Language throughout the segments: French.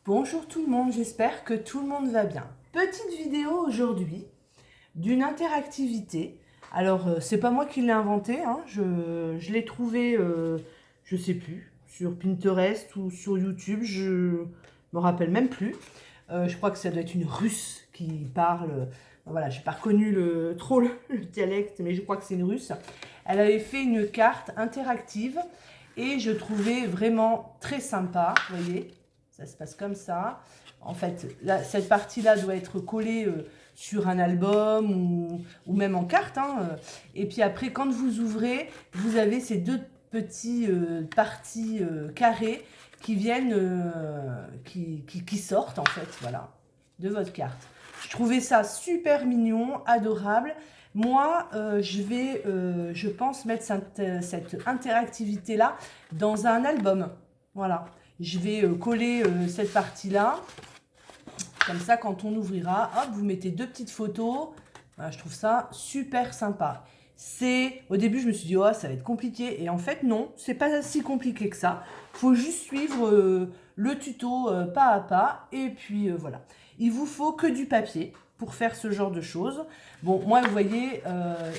Bonjour tout le monde, j'espère que tout le monde va bien. Petite vidéo aujourd'hui d'une interactivité. Alors, c'est pas moi qui l'ai inventé, hein, je l'ai trouvé, je sais plus, sur Pinterest ou sur YouTube, je me rappelle même plus. Je crois que ça doit être une Russe qui parle. Voilà, j'ai pas reconnu trop le dialecte, mais je crois que c'est une Russe. Elle avait fait une carte interactive et je trouvais vraiment très sympa, vous voyez. Ça se passe comme ça. En fait, là, cette partie-là doit être collée sur un album ou même en carte, hein. Et puis après, quand vous ouvrez, vous avez ces deux petits parties carrées qui viennent, qui sortent en fait, voilà, de votre carte. Je trouvais ça super mignon, adorable. Moi, je pense mettre cette interactivité-là dans un album. Voilà. Je vais coller cette partie-là. Comme ça, quand on ouvrira, hop, vous mettez deux petites photos. Voilà, je trouve ça super sympa. Au début, je me suis dit, oh, ça va être compliqué. Et en fait, non, c'est pas si compliqué que ça. Il faut juste suivre le tuto pas à pas. Et puis, voilà. Il vous faut que du papier pour faire ce genre de choses. Bon, moi, vous voyez,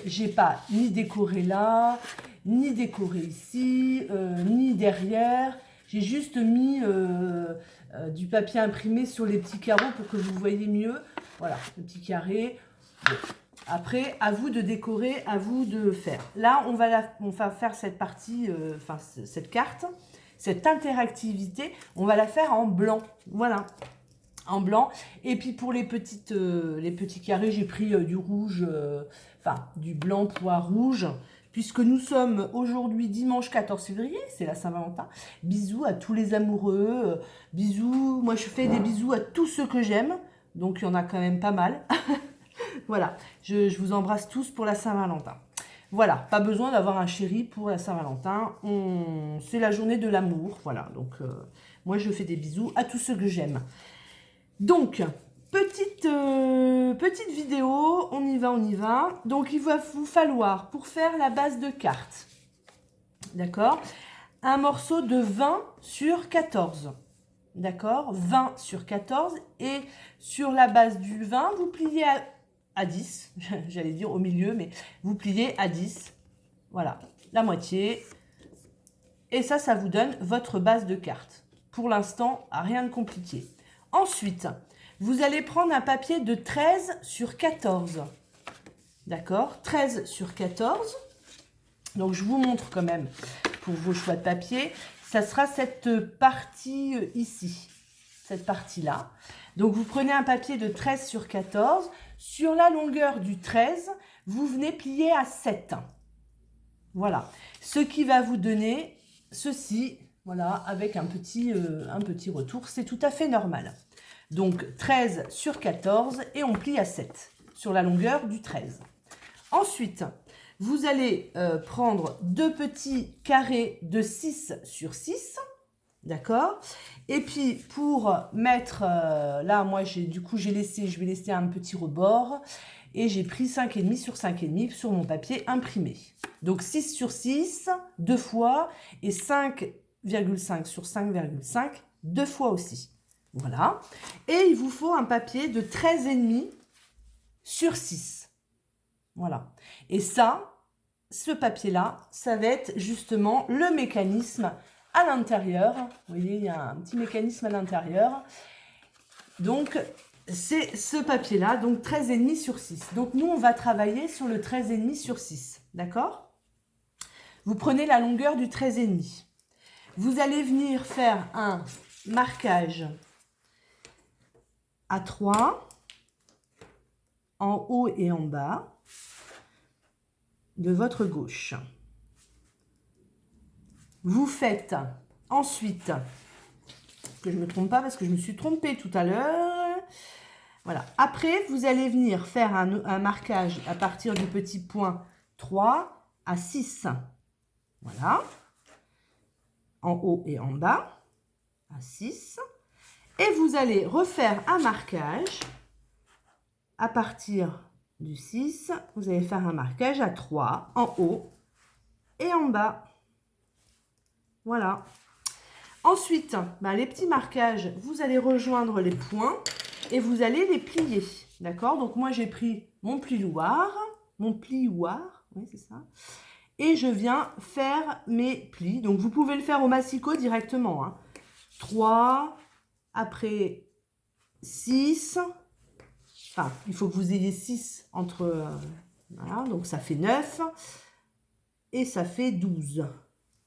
j'ai pas ni décoré là, ni décoré ici, ni derrière. J'ai juste mis du papier imprimé sur les petits carreaux pour que vous voyez mieux. Voilà, le petit carré. Bon. Après, à vous de décorer, à vous de faire. Là, on va faire cette partie, cette carte, cette interactivité, on va la faire en blanc. Voilà, en blanc. Et puis pour les petits carrés, j'ai pris du rouge, du blanc pois rouge. Puisque nous sommes aujourd'hui dimanche 14 février, c'est la Saint-Valentin. Bisous à tous les amoureux. Bisous, moi je fais des bisous à tous ceux que j'aime. Donc il y en a quand même pas mal. Voilà, je vous embrasse tous pour la Saint-Valentin. Voilà, pas besoin d'avoir un chéri pour la Saint-Valentin. C'est la journée de l'amour. Voilà, donc moi je fais des bisous à tous ceux que j'aime. Donc, petite vidéo, on y va. Donc, il va vous falloir, pour faire la base de carte, d'accord, un morceau de 20 sur 14. D'accord, 20 sur 14. Et sur la base du 20, vous pliez à 10. J'allais dire au milieu, mais vous pliez à 10. Voilà, la moitié. Et ça vous donne votre base de carte. Pour l'instant, rien de compliqué. Ensuite, vous allez prendre un papier de 13 sur 14. D'accord, 13 sur 14. Donc, je vous montre quand même pour vos choix de papier. Ça sera cette partie ici, cette partie-là. Donc, vous prenez un papier de 13 sur 14. Sur la longueur du 13, vous venez plier à 7. Voilà. Ce qui va vous donner ceci, voilà, avec un petit retour. C'est tout à fait normal. Donc, 13 sur 14 et on plie à 7 sur la longueur du 13. Ensuite, vous allez prendre deux petits carrés de 6 sur 6. D'accord. Et puis, pour mettre, là, moi, je vais laisser un petit rebord. Et j'ai pris 5,5 sur 5,5 sur mon papier imprimé. Donc, 6 sur 6, deux fois. Et 5,5 sur 5,5, deux fois aussi. Voilà. Et il vous faut un papier de 13,5 sur 6. Voilà. Et ça, ce papier-là, ça va être justement le mécanisme à l'intérieur. Vous voyez, il y a un petit mécanisme à l'intérieur. Donc, c'est ce papier-là, donc 13,5 sur 6. Donc, nous, on va travailler sur le 13,5 sur 6. D'accord? Vous prenez la longueur du 13,5. Vous allez venir faire un marquage à 3 en haut et en bas de votre gauche. Vous faites ensuite, que je ne me trompe pas parce que je me suis trompée tout à l'heure. Voilà. Après, vous allez venir faire un marquage à partir du petit point 3 à 6. Voilà. En haut et en bas, à 6. Et vous allez refaire un marquage à partir du 6. Vous allez faire un marquage à 3 en haut et en bas. Voilà. Ensuite, ben, les petits marquages, vous allez rejoindre les points et vous allez les plier. D'accord? Donc moi, j'ai pris mon plioir, oui, c'est ça. Et je viens faire mes plis. Donc vous pouvez le faire au massicot directement. Hein. 3, après 6. Enfin, il faut que vous ayez 6 entre... voilà, donc ça fait 9. Et ça fait 12.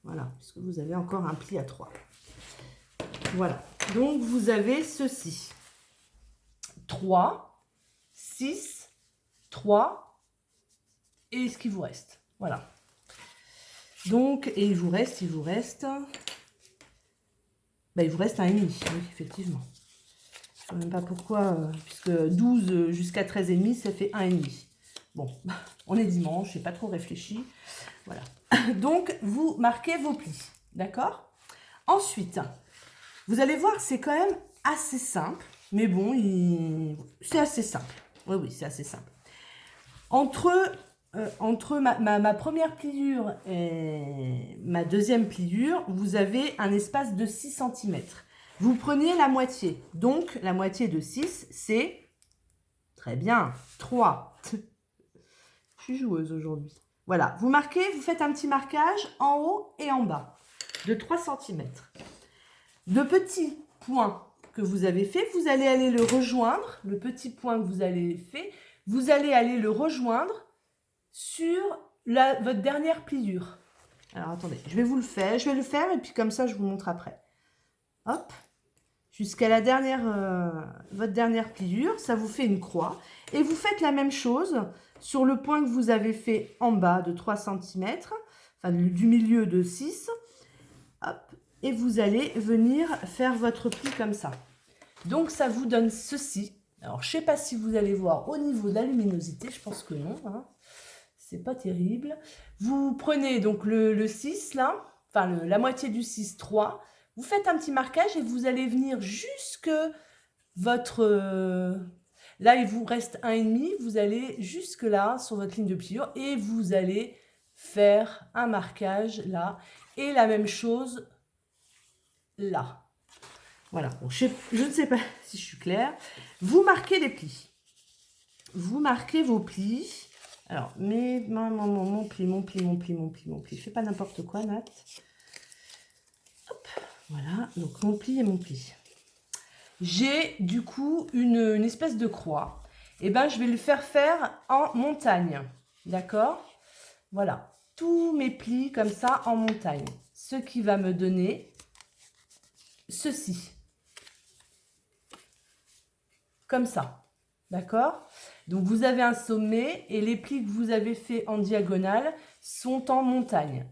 Voilà, puisque vous avez encore un pli à 3. Voilà, donc vous avez ceci. 3, 6, 3 et ce qui vous reste. Voilà. Donc, et il vous reste, ben, il vous reste un et demi, oui, effectivement. Je ne sais même pas pourquoi, puisque 12 jusqu'à 13 et demi, ça fait un et demi. Bon, on est dimanche, je n'ai pas trop réfléchi. Voilà. Donc, vous marquez vos plis, d'accord? Ensuite, vous allez voir, c'est quand même assez simple, mais bon, c'est assez simple. Oui, oui, c'est assez simple. Entre ma première pliure et ma deuxième pliure, vous avez un espace de 6 cm. Vous prenez la moitié. Donc, la moitié de 6, c'est, très bien, 3. Je suis joueuse aujourd'hui. Voilà, vous marquez, vous faites un petit marquage en haut et en bas de 3 cm. De petits points que vous avez fait, vous allez aller le rejoindre. Le petit point que vous avez fait, vous allez aller le rejoindre sur votre dernière pliure. Alors, attendez, je vais le faire et puis comme ça, je vous montre après. Hop, jusqu'à la votre dernière pliure, ça vous fait une croix. Et vous faites la même chose sur le point que vous avez fait en bas de 3 cm, enfin du milieu de 6. Hop, et vous allez venir faire votre pli comme ça. Donc, ça vous donne ceci. Alors, je ne sais pas si vous allez voir au niveau de la luminosité, je pense que non, hein. C'est pas terrible. Vous prenez donc le 6 là, enfin la moitié du 6, 3. Vous faites un petit marquage et vous allez venir jusque votre... là, il vous reste 1,5. Vous allez jusque là sur votre ligne de pliure et vous allez faire un marquage là. Et la même chose là. Voilà. Bon, je ne sais pas si je suis claire. Vous marquez les plis. Vous marquez vos plis. Alors, mon pli. Fais pas n'importe quoi, Nat. Hop, voilà, donc mon pli et mon pli. J'ai du coup une espèce de croix. Et ben, je vais le faire en montagne. D'accord? Voilà, tous mes plis comme ça en montagne. Ce qui va me donner ceci. Comme ça. D'accord? Donc, vous avez un sommet et les plis que vous avez fait en diagonale sont en montagne.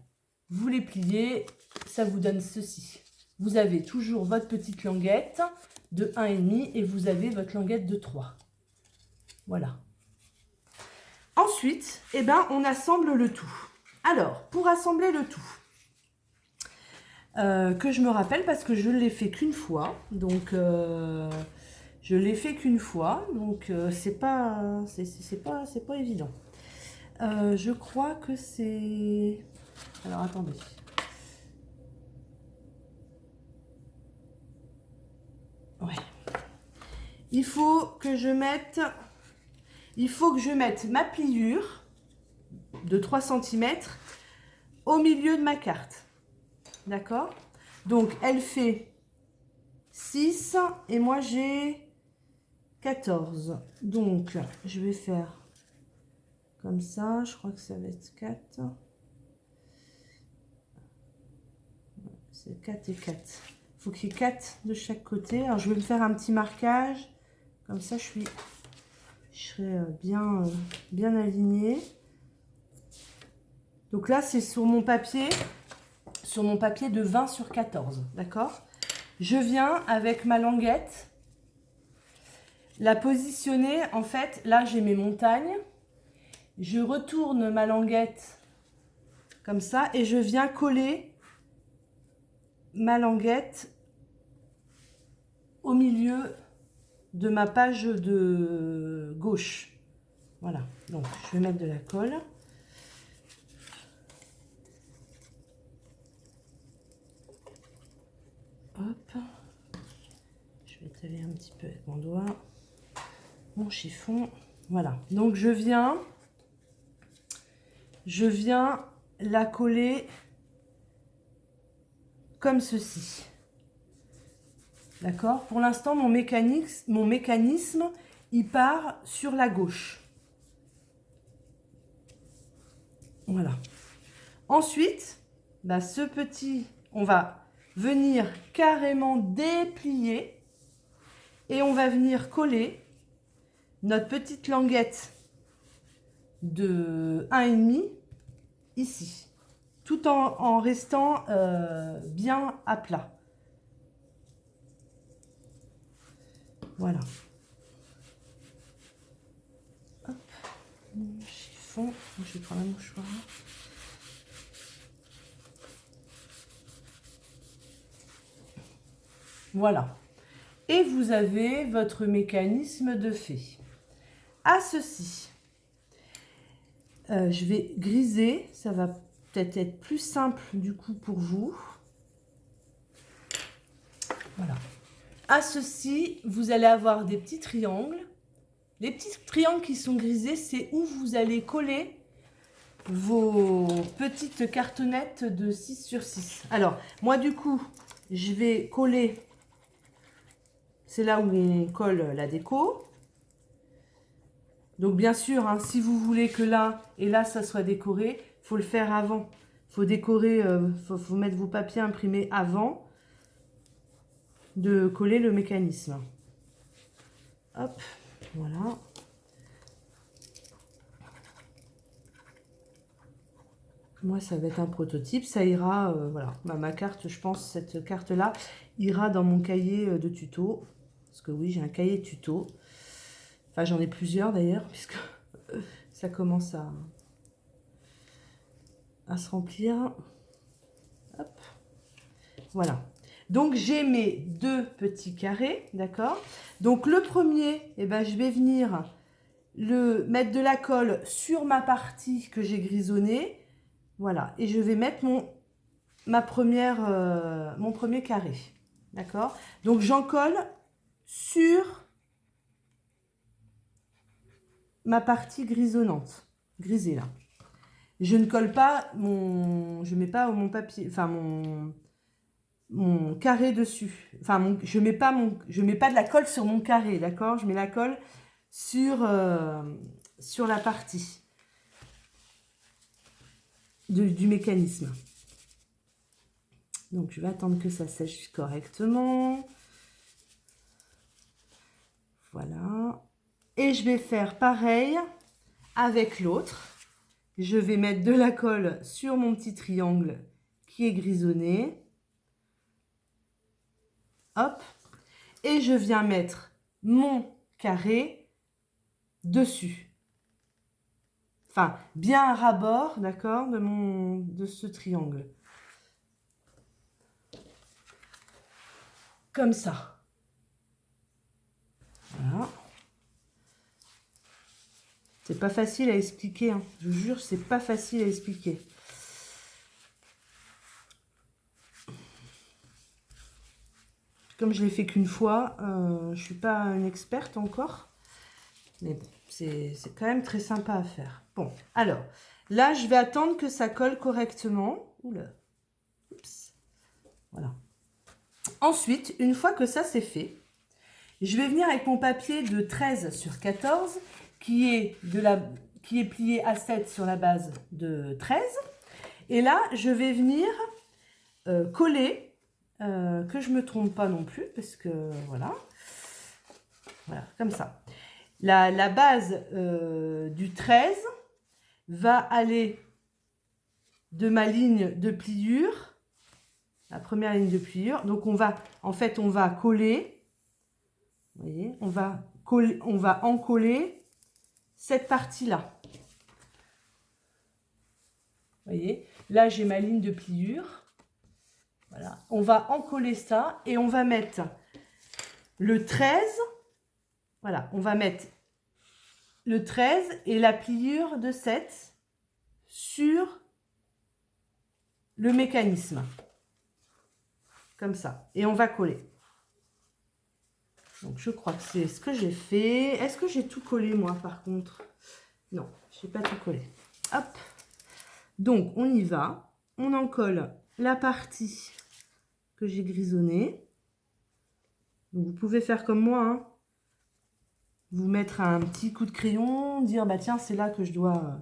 Vous les pliez, ça vous donne ceci. Vous avez toujours votre petite languette de 1,5 et vous avez votre languette de 3. Voilà. Ensuite, eh ben, on assemble le tout. Alors, pour assembler le tout, que je me rappelle parce que je ne l'ai fait qu'une fois, donc... je l'ai fait qu'une fois, donc c'est pas évident. Je crois que c'est... Alors, attendez. Ouais. Il faut que je mette ma pliure de 3 cm au milieu de ma carte. D'accord? Donc, elle fait 6 et moi j'ai 14. Donc, je vais faire comme ça. Je crois que ça va être 4. C'est 4 et 4. Il faut qu'il y ait 4 de chaque côté. Alors, je vais me faire un petit marquage. Comme ça, je serai bien alignée. Donc là, c'est sur mon papier de 20 sur 14. D'accord? Je viens avec ma languette la positionner. En fait, là, j'ai mes montagnes. Je retourne ma languette comme ça et je viens coller ma languette au milieu de ma page de gauche. Voilà, donc je vais mettre de la colle. Hop. Je vais étaler un petit peu avec mon doigt. Mon chiffon. Voilà. Donc je viens la coller comme ceci. D'accord? Pour l'instant, mon mécanisme, il part sur la gauche. Voilà. Ensuite, bah, ce petit, on va venir carrément déplier et on va venir coller notre petite languette de 1,5 ici, tout en restant bien à plat. Voilà. Hop, mon chiffon, je vais prendre un mouchoir. Voilà. Et vous avez votre mécanisme de fait. À ceci, je vais griser, ça va peut-être être plus simple du coup pour vous. Voilà. À ceci, vous allez avoir des petits triangles. Les petits triangles qui sont grisés, c'est où vous allez coller vos petites cartonnettes de 6 sur 6. Alors, moi du coup, je vais coller, c'est là où on colle la déco. Donc bien sûr, hein, si vous voulez que là et là, ça soit décoré, il faut le faire avant. Il faut décorer, faut mettre vos papiers imprimés avant de coller le mécanisme. Hop, voilà. Moi, ça va être un prototype. Ça ira, voilà. Ma carte, je pense, cette carte-là ira dans mon cahier de tuto. Parce que oui, j'ai un cahier de tuto. Enfin, j'en ai plusieurs d'ailleurs, puisque ça commence à se remplir. Hop. Voilà. Donc, j'ai mes deux petits carrés, d'accord? Donc, le premier, eh ben, je vais venir mettre de la colle sur ma partie que j'ai grisonnée. Voilà. Et je vais mettre mon premier carré. D'accord? Donc, j'en colle sur ma partie grisonnante. Grisée, là. Je ne colle pas je mets pas mon papier, enfin, mon carré dessus. Enfin, je mets pas de la colle sur mon carré, d'accord? Je mets la colle sur la partie du mécanisme. Donc, je vais attendre que ça sèche correctement. Voilà. Et je vais faire pareil avec l'autre. Je vais mettre de la colle sur mon petit triangle qui est grisonné. Hop. Et je viens mettre mon carré dessus. Enfin, bien à ras-bord, d'accord, de ce triangle. Comme ça. Voilà. C'est pas facile à expliquer, hein. Je vous jure, c'est pas facile à expliquer. Comme je l'ai fait qu'une fois, je suis pas une experte encore. Mais bon, c'est quand même très sympa à faire. Bon, alors, là, je vais attendre que ça colle correctement. Oula. Oups. Voilà. Ensuite, une fois que ça c'est fait, je vais venir avec mon papier de 13 sur 14 qui est plié à 7 sur la base de 13. Et là, je vais venir coller, que je ne me trompe pas non plus, parce que voilà, comme ça. La base du 13 va aller de ma ligne de pliure, la première ligne de pliure. Donc on va coller, vous voyez, on va encoller cette partie-là. Vous voyez, là j'ai ma ligne de pliure. Voilà, on va encoller ça et on va mettre le 13. Voilà, on va mettre le 13 et la pliure de 7 sur le mécanisme. comme ça. Et on va coller. Donc, je crois que c'est ce que j'ai fait. Est-ce que j'ai tout collé, moi, par contre? Non, je n'ai pas tout collé. Hop. Donc, on y va. On en colle la partie que j'ai grisonnée. Donc, vous pouvez faire comme moi, hein. Vous mettre un petit coup de crayon, dire, bah tiens, c'est là que je dois...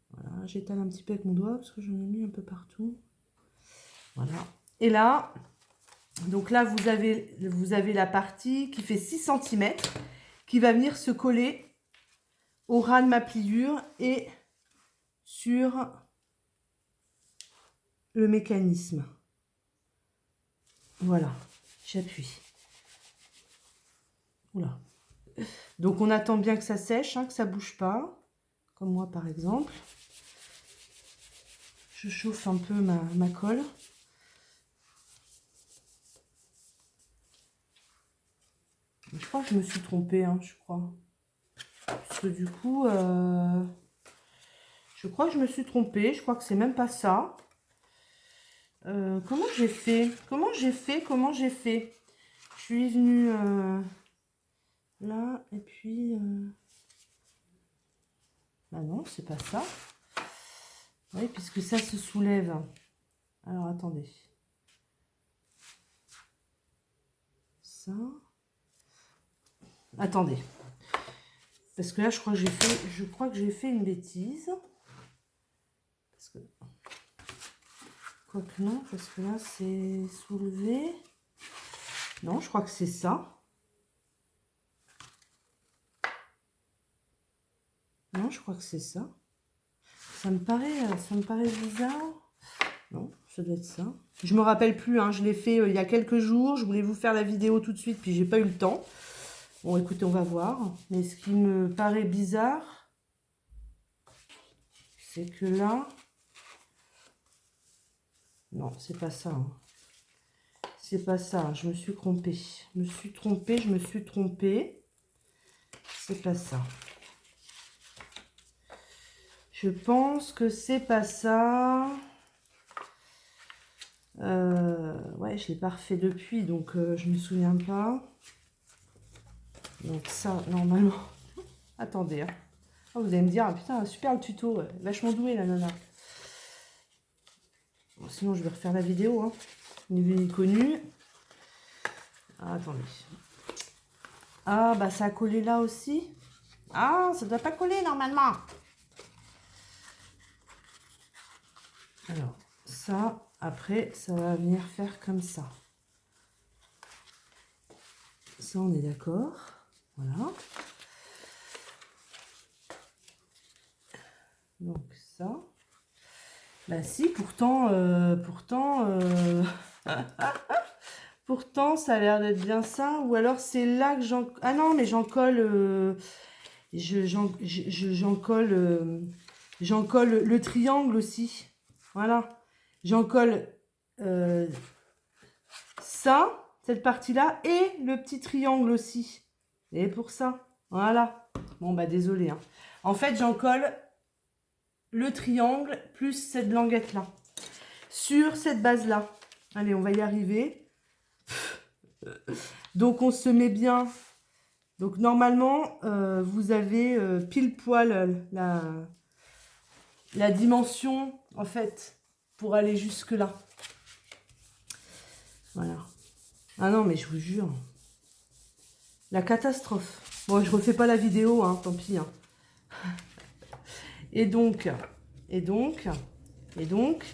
Voilà, j'étale un petit peu avec mon doigt parce que j'en ai mis un peu partout. Voilà. Et là, donc là, vous avez la partie qui fait 6 cm qui va venir se coller au ras de ma pliure et sur le mécanisme. Voilà, j'appuie. Oula. Donc, on attend bien que ça sèche, hein, que ça ne bouge pas. Comme moi, par exemple. Je chauffe un peu ma colle. Je crois que je me suis trompée, hein, je crois. Parce que du coup, je crois que je me suis trompée. Je crois que c'est même pas ça. Comment j'ai fait? Comment j'ai fait? Je suis venue là, et puis... Bah non, c'est pas ça. Oui, puisque ça se soulève. Alors, attendez. Ça... Attendez. Parce que là, je crois que j'ai fait une bêtise. Parce que... Quoique non, parce que là, c'est soulevé. Non, je crois que c'est ça. Non, je crois que c'est ça. Ça me paraît bizarre. Non, ça doit être ça. Je me rappelle plus, hein, je l'ai fait il y a quelques jours. Je voulais vous faire la vidéo tout de suite, puis j'ai pas eu le temps. Bon, écoutez, on va voir. Mais ce qui me paraît bizarre, c'est que là... Non, c'est pas ça. Hein. C'est pas ça. Je me suis trompée. Je me suis trompée. C'est pas ça. Je pense que c'est pas ça. Ouais, je l'ai pas refait depuis, donc je me souviens pas. Donc ça, normalement... Attendez. Hein. Oh, vous allez me dire, ah, putain, super le tuto. Vachement doué, la nana. Bon, sinon, je vais refaire la vidéo. Hein. Ni connu. Ah, attendez. Ah, bah ça a collé là aussi. Ah, ça doit pas coller normalement. Alors, ça, après, ça va venir faire comme ça. Ça, on est d'accord. Voilà. Donc, ça. Bah si, pourtant, pourtant, ça a l'air d'être bien ça. Ou alors, c'est là que j'en... Ah non, mais j'en colle... j'en colle le triangle aussi. Voilà. J'en colle ça, cette partie-là, et le petit triangle aussi. Et pour ça, voilà. Bon, bah désolé. Hein. En fait, j'en colle le triangle plus cette languette-là. Sur cette base-là. Allez, on va y arriver. Donc, on se met bien... Donc, normalement, vous avez pile poil la dimension, en fait, pour aller jusque-là. Voilà. Ah non, mais je vous jure. La catastrophe. Bon, je refais pas la vidéo, hein, tant pis. Hein. Et donc,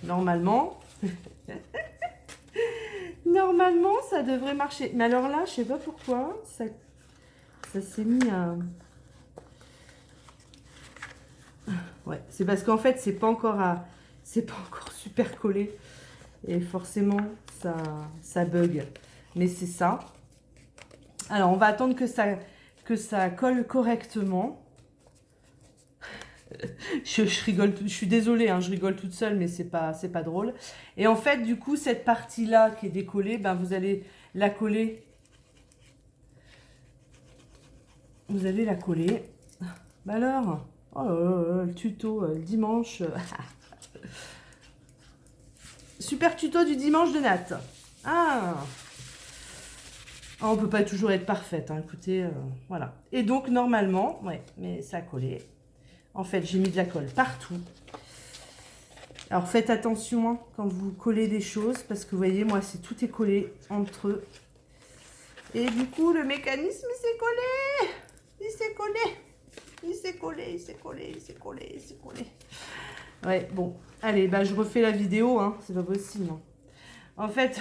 normalement... normalement, ça devrait marcher. Mais alors là, je sais pas pourquoi, ça s'est mis à... Ouais, c'est parce qu'en fait, c'est pas encore super collé. Et forcément, ça bug. Mais c'est ça. Alors, on va attendre que ça colle correctement. je rigole, je suis désolée, hein, je rigole toute seule, mais c'est pas drôle. Et en fait, du coup, cette partie-là qui est décollée, ben, vous allez la coller. Vous allez la coller. Ben alors, oh là là, le tuto le dimanche. Super tuto du dimanche de Nat. Ah, on peut pas toujours être parfaite, hein, écoutez, voilà. Et donc, normalement, ouais, mais ça a collé. En fait, j'ai mis de la colle partout. Alors, faites attention hein, quand vous collez des choses, parce que vous voyez, moi, tout est collé entre eux. Et du coup, le mécanisme, il s'est collé. Il s'est collé. Il s'est collé, il s'est collé, il s'est collé, il s'est collé. Ouais, bon. Allez, bah, je refais la vidéo, hein. C'est pas possible. Hein. En fait,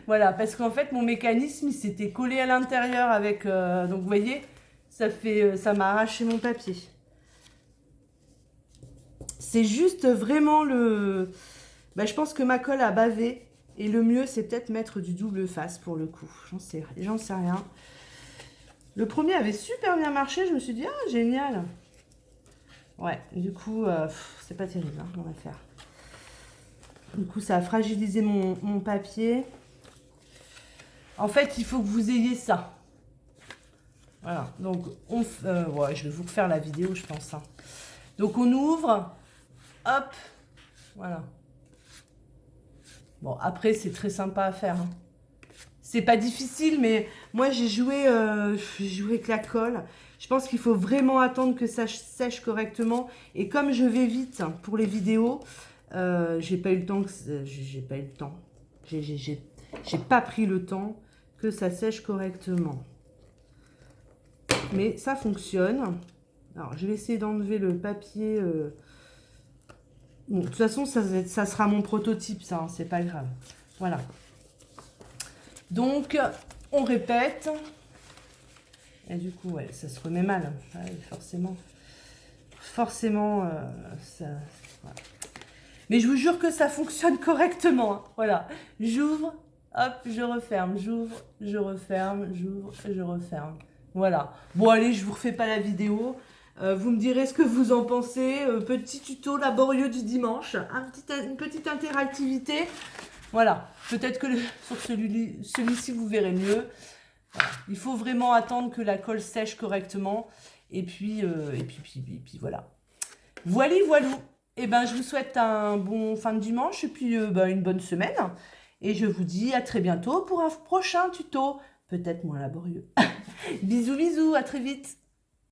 voilà, parce qu'en fait, mon mécanisme, il s'était collé à l'intérieur avec... donc, vous voyez, ça m'a arraché mon papier. C'est juste vraiment le... Bah, je pense que ma colle a bavé. Et le mieux, c'est peut-être mettre du double face pour le coup. J'en sais rien. Le premier avait super bien marché. Je me suis dit, ah, génial. Ouais, du coup, c'est pas terrible, hein, mon affaire. Du coup, ça a fragilisé mon papier. En fait, il faut que vous ayez ça. Voilà, donc, ouais, je vais vous refaire la vidéo, je pense. Hein. Donc, on ouvre. Hop. Voilà. Bon, après, c'est très sympa à faire. Hein. C'est pas difficile, mais moi, j'ai joué avec la colle. Je pense qu'il faut vraiment attendre que ça sèche correctement. Et comme je vais vite pour les vidéos, j'ai pas eu le temps. J'ai pas pris le temps que ça sèche correctement. Mais ça fonctionne. Alors, je vais essayer d'enlever le papier. Bon, de toute façon, ça sera mon prototype, ça, hein, c'est pas grave. Voilà. Donc, on répète. Et du coup, ouais, ça se remet mal. Ouais, forcément. Forcément, ça... Voilà. Mais je vous jure que ça fonctionne correctement. Hein. Voilà. J'ouvre, hop, je referme. J'ouvre, je referme. J'ouvre, je referme. Voilà. Bon, allez, je vous refais pas la vidéo. Vous me direz ce que vous en pensez. Petit tuto laborieux du dimanche. Une petite interactivité. Voilà. Peut-être que sur celui-ci, vous verrez mieux. Voilà. Il faut vraiment attendre que la colle sèche correctement. Et puis voilà. Voilà. Et ben, je vous souhaite un bon fin de dimanche et puis une bonne semaine. Et je vous dis à très bientôt pour un prochain tuto. Peut-être moins laborieux. Bisous, bisous, à très vite.